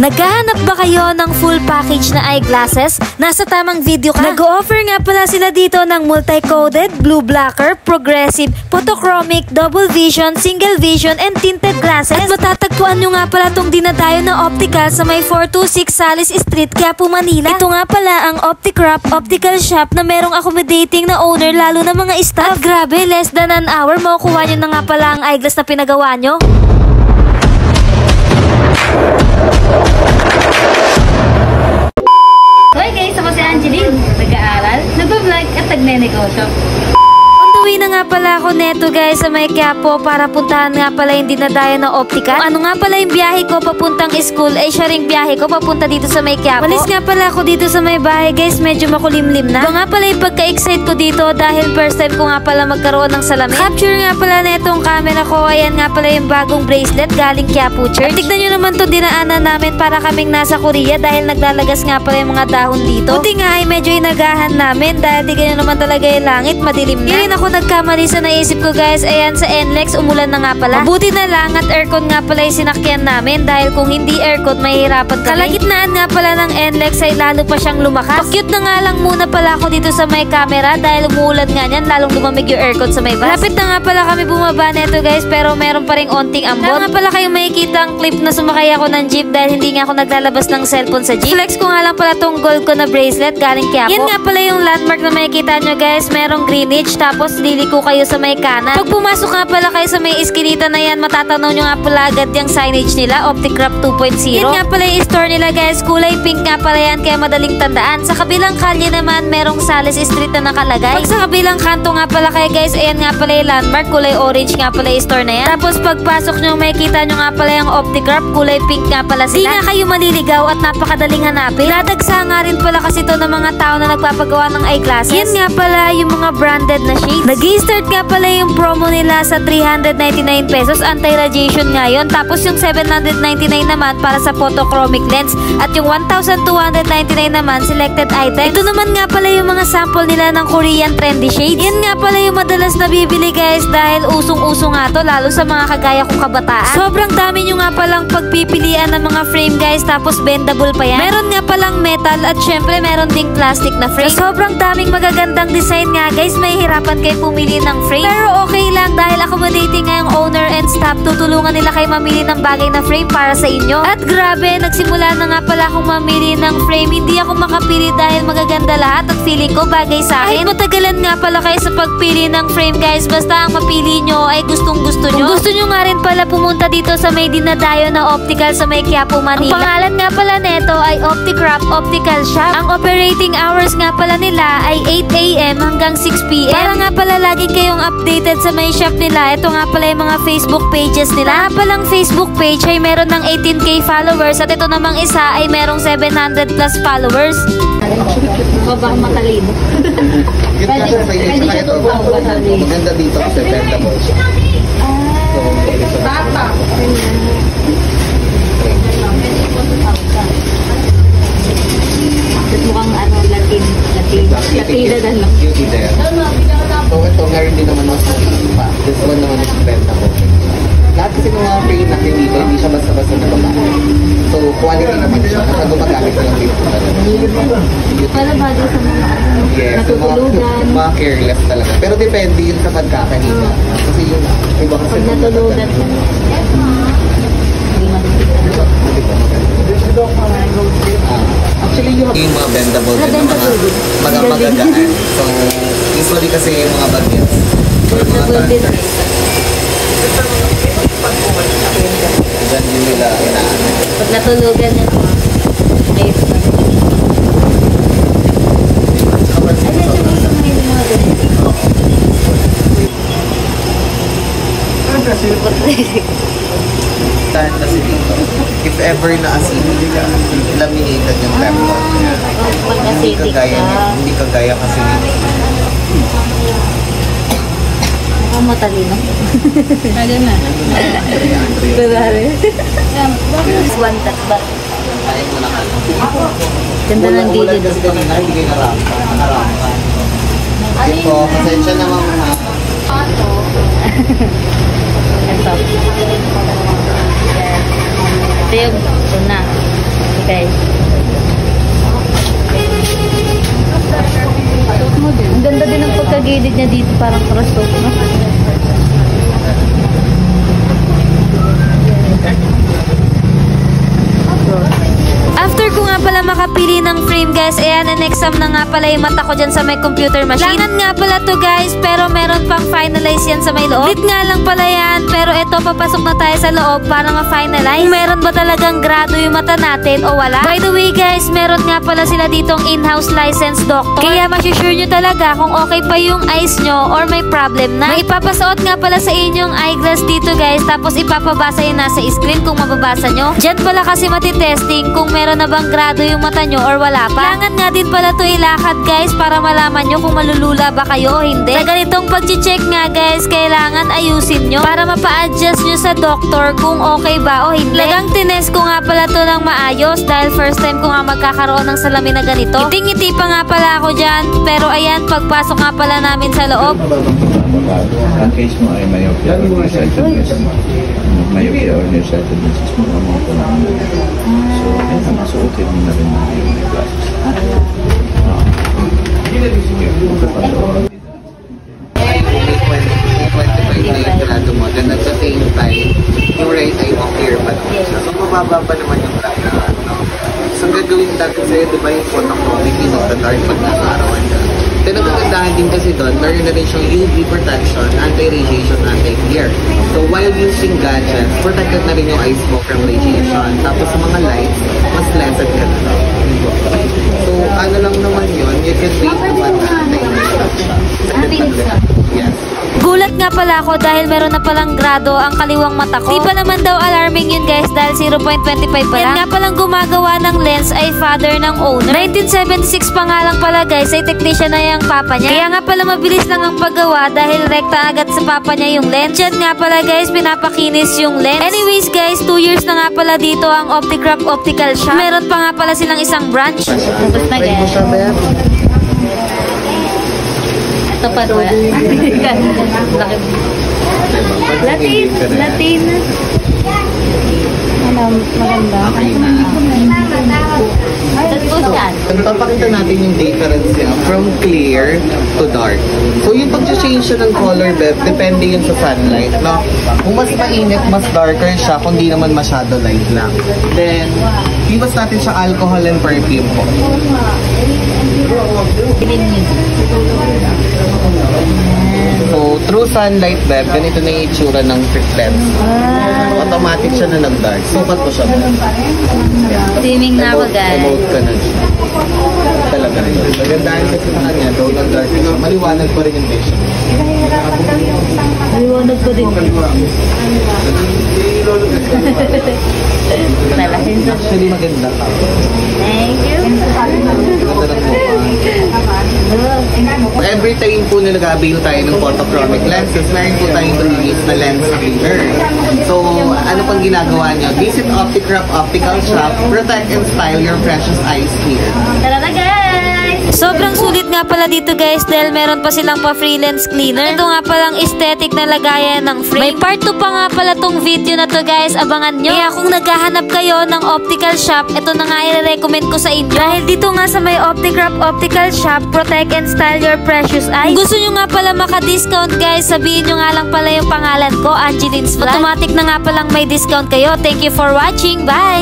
Naghahanap ba kayo ng full package na eyeglasses? Nasa tamang video ka. Nag-o-offer nga pala sila dito ng multi-coded, blue blocker, progressive, photochromic, double vision, single vision, and tinted glasses. At matatagpuan nyo nga pala tong dinadayo na optical sa may 426 Salis Street, Quiapo, Manila. Ito nga pala ang Opticrop Optical Shop na merong accommodating na owner lalo na mga staff. At grabe, less than an hour makukuha nyo na nga pala ang eyeglass na pinagawa nyo. Hoy guys, ako si Angeline, nag-aaral, nag-vlog at nagne-negosyo. Uwi na nga pala ako neto guys sa may Quiapo para puntahan nga pala yung dinadayo na optical. Ano nga pala yung biyahe ko papuntang school ay siya ring biyahe ko papunta dito sa may Quiapo. Walis nga pala ako dito sa may bahay guys, medyo makulimlim na. Ito nga pala yung pagka-excite ko dito dahil first time ko nga pala magkaroon ng salamin. Capture nga pala netong camera ko, ayan nga pala yung bagong bracelet galing Quiapo Church. At tignan nyo naman to dinaanan namin para kaming nasa Korea dahil naglalagas nga pala yung mga dahon dito. Buti nga ay medyo inagahan namin dahil tignan nyo naman talaga yung langit, madilim na. Hindi ako nagkamali sa naisip ko guys, ayan sa NLEX umulan na nga pala. Mabuti na lang at aircon nga pala yung sinakyan namin dahil kung hindi aircon mahihirapan kami. Kalagitnaan nga pala ng NLEX ay lalo pa siyang lumakas. Pakyut na nga lang muna pala ako dito sa may camera dahil umuulan nga niyan, lalong lumamig yung aircon sa may bus. Lapit na nga pala kami bumaba neto guys pero meron pa ring onting ambon. Kaya nga pala kayong makikita ang clip na sumakay ako ng jeep dahil hindi nga ako naglalabas ng cellphone sa jeep. Flex ko nga lang pala tong gold ko na bracelet galing Quiapo. Yan nga pala yung landmark na makikita nyo guys, merong greenage tapos liliko kayo sa may kanan. Pag pumasok nga pala kayo sa may iskinita na yan, matatanaw nyo nga pala agad yung signage nila, Opticrop 2.0. Yan nga pala yung store nila guys, kulay pink nga pala yan kaya madaling tandaan. Sa kabilang kalye naman, merong Salis Street na nakalagay. Pag sa kabilang kanto nga pala kayo guys, ayan nga pala yung landmark, kulay orange nga pala yung store na yan. Tapos pagpasok nyo, makikita nyo nga pala yung Opticrop, kulay pink nga pala sila. Di nga kayo maliligaw at napakadaling hanapin. Dadagsa nga rin pala kasi to ng mga tao na nagpapagawa ng eyeglasses. Yan nga pala yung mga branded na shades. Nag-i-start nga pala yung promo nila sa 399 pesos, anti-radiation nga yun. Tapos yung 799 naman para sa photochromic lens. At yung 1,299 naman selected items. Ito naman nga pala yung mga sample nila ng Korean trendy shades. Yan nga pala yung madalas na bibili guys dahil usong-uso nga to lalo sa mga kagaya kong kabataan. Sobrang dami nyo nga palang pagpipilian ng mga frame guys tapos bendable pa yan. Meron nga palang metal at syempre meron ding plastic na frame. Sa sobrang daming magagandang design nga guys, may hirapan kayo pumili ng frame. Pero okay lang dahil accommodating nga yung owner and staff, tutulungan nila kayo mamili ng bagay na frame para sa inyo. At grabe, nagsimula na nga pala akong mamili ng frame. Hindi ako makapili dahil magaganda lahat at feeling ko bagay sa akin. Kahit matagalan nga pala kayo sa pagpili ng frame guys, basta ang mapili nyo ay gustong gusto nyo. Kung gusto nyo nga rin pala pumunta dito sa may dinadayo na optical sa may Quiapo, Manila. Ang pangalan nga pala neto ay Opticrop Optical Shop. Ang operating hours nga pala nila ay 8 AM hanggang 6 PM. Para nga pala lagi kayong updated sa may shop nila, ito nga pala yung mga Facebook pages nila. Palang Facebook page ay meron ng 18K followers at ito namang isa ay merong 700 plus followers. Babang matalino. Maganda dito kasi bendable. Bata. Mukhang ano, Latina na lang. Beauty there. So ito meron din naman mas pa. This one naman is bendable. Lahat kasi ng mga frame natin dito, hindi siya basta-basta na babae. So quality naman siya. Kapag gumagamit lang dito. Para bagay sa mga yes, natutulugan. Mga careless talaga. Pero depende yun sa pagkakanina. Kasi yung iba kasi pag natulugan. Actually, yung mga bendable din, mga magagaan. So, usually kasi yung mga bagets. Diyan din nila inaano. Pag natulugan niya, ayos na. Ay, medyo gusto mo yung mga ganito. Dahil kasi dito, if ever na acidic ka, laminated yung temple niya. Pag acidic ka. Hindi kagaya kasi nito. Mukhang matalino. Ano na? Barari. One tap ba? Ganda ng video doon. Hindi kayo narampan. Ito, pasensya naman ha. Ito. Ito yung una. guys. Ang ganda din ng pagkagilid niya dito, parang cross-top, no? After ko nga pala makapili ng frame guys, ayan, in-exam na nga pala yung mata ko dyan sa may computer machine. Langan nga pala to guys, pero meron pang finalize yan sa may loob. Lit nga lang pala yan, pero eto papasok na tayo sa loob para ma-finalize. Kung meron ba talagang grado yung mata natin o wala. By the way guys, meron nga pala sila ditong in-house licensed doctor. Kaya masusure nyo talaga kung okay pa yung eyes nyo or may problem na. May ipapasuot nga pala sa inyong eyeglass dito guys, tapos ipapabasa yun nasa screen kung mababasa nyo. Diyan pala kasi matitesting kung meron na bang grado yung mata nyo or wala pa. Kailangan nga din pala to ilakad guys para malaman nyo kung malulula ba kayo o hindi. Sa ganitong pag-check nga guys, kailangan ayusin nyo para mapa-adjust nyo sa doktor kung okay ba o hindi. Lagang tines ko nga pala to ng maayos dahil first time ko nga magkakaroon ng salamin na ganito. Ngiti-ngiti pa nga pala ako dyan, pero ayan, pagpasok nga pala namin sa loob. Ang case mo ay myopia or nearsightedness mo. Myopia or nearsightedness is mo ang mga panahon. So, ayun, masuotin mo na rin mga yung glasses. May grado mo, then at the same time, yung right eye mo clear pa naman siya. So, mababa pa naman yung grado. So, gagawin dati sa'yo, di ba yung photochromic, yung nagtatarg pag nakaarawan ka. Then, ang kagandahan din kasi doon, meron na rin siyang UV protection, anti-radiation, anti-glare. So, while using gadgets, protected na rin yung eyes mo from radiation. Tapos sa mga lights, mas lessened ka na lang. So, ano lang naman yun, you can wait naman na anti-radiation. Yes. Gulat nga pala ako dahil meron na palang grado ang kaliwang mata ko. Di pa naman daw alarming yun guys dahil 0.25 pa lang. Yan nga palang gumagawa ng lens ay father ng owner. 1976 pa nga lang pala guys, ay technician na yung papa niya. Kaya nga pala mabilis lang ang paggawa dahil rekta agad sa papa niya yung lens. Diyan nga pala guys, pinapakinis yung lens. Anyways guys, 2 years na nga pala dito ang Opticraft Optical Shop. Meron pa nga pala silang isang branch. Tapos na guys. Ito pa doon. Laki. Latin. Maganda. Okay na. Papakita natin yung difference niya from clear to dark. So yung pag-change siya ng color depth, depende yun sa sunlight, no? Kung mas mainit, mas darker siya, kung di naman masyado light lang. Then, iwas natin siya alcohol and perfume po. So, through sunlight web, ganito na yung itsura ng lens. Automatic siya na nag-dark. Sukat mo siya. Swimming na ako guys. Emote ka na siya. Talaga rin. Magandaan kasi sa kanya, though nag-dark siya, maliwanag pa rin yung vision. Liwanag ko din. Actually, maganda ka. Thank you. Every time po na nag-avail tayo ng photochromic lenses, meron po tayong release na lens cleaner. So, ano pang ginagawa niyo? Visit Opticraft Optical Shop, protect and style your precious eyes here. Tara na guys! Sobrang sulit nga pala dito guys dahil meron pa silang pa-free lens cleaner. Ito nga palang aesthetic na lagayan ng frame. May part 2 pa nga pala tong video na to guys, abangan nyo. Kaya kung naghahanap kayo ng optical shop, ito na nga i-recommend ko sa inyo. Dahil dito nga sa may Opticraft Optical Shop, protect and style your precious eyes. Kung gusto nyo nga pala maka-discount guys, sabihin nyo nga lang pala yung pangalan ko, Angeline's Vlog. Automatic na nga palang may discount kayo. Thank you for watching. Bye!